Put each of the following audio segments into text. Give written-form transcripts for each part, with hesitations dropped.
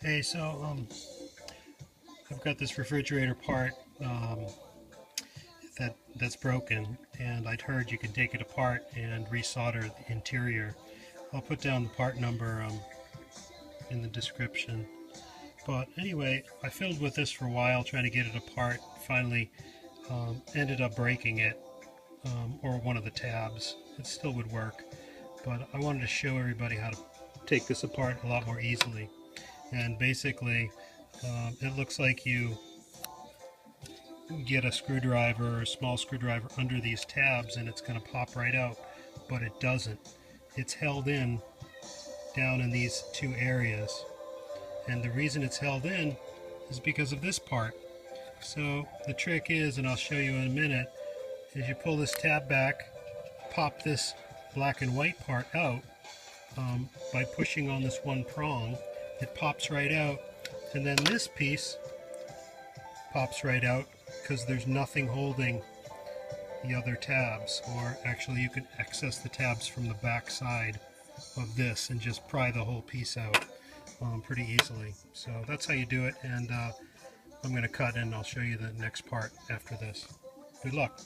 Hey, so I've got this refrigerator part that's broken, and I'd heard you could take it apart and resolder the interior. I'll put down the part number in the description. But anyway, I fiddled with this for a while trying to get it apart. Finally, ended up breaking it, or one of the tabs. It still would work, but I wanted to show everybody how to take this apart a lot more easily. And basically, it looks like you get a screwdriver or a small screwdriver under these tabs and it's going to pop right out, but it doesn't. It's held in down in these two areas, and the reason it's held in is because of this part. So the trick is, and I'll show you in a minute, is you pull this tab back, pop this black and white part out by pushing on this one prong. It pops right out, and then this piece pops right out because there's nothing holding the other tabs. Or actually, you could access the tabs from the back side of this and just pry the whole piece out pretty easily. So that's how you do it, and I'm going to cut and I'll show you the next part after this. Good luck.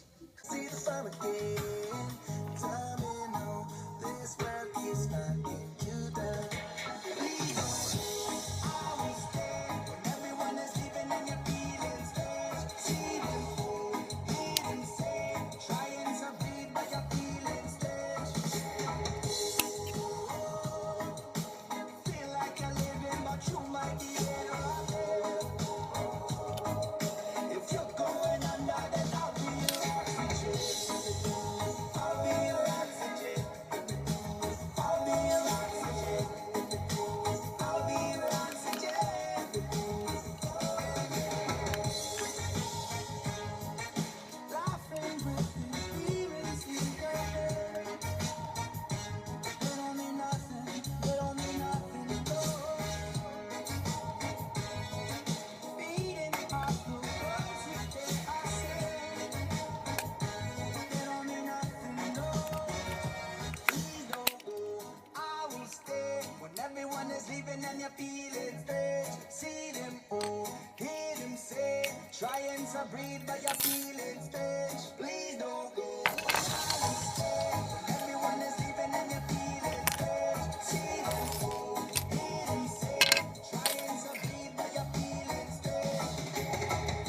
And you're feeling strange, see them, oh, hear them say, trying to breathe, but you feel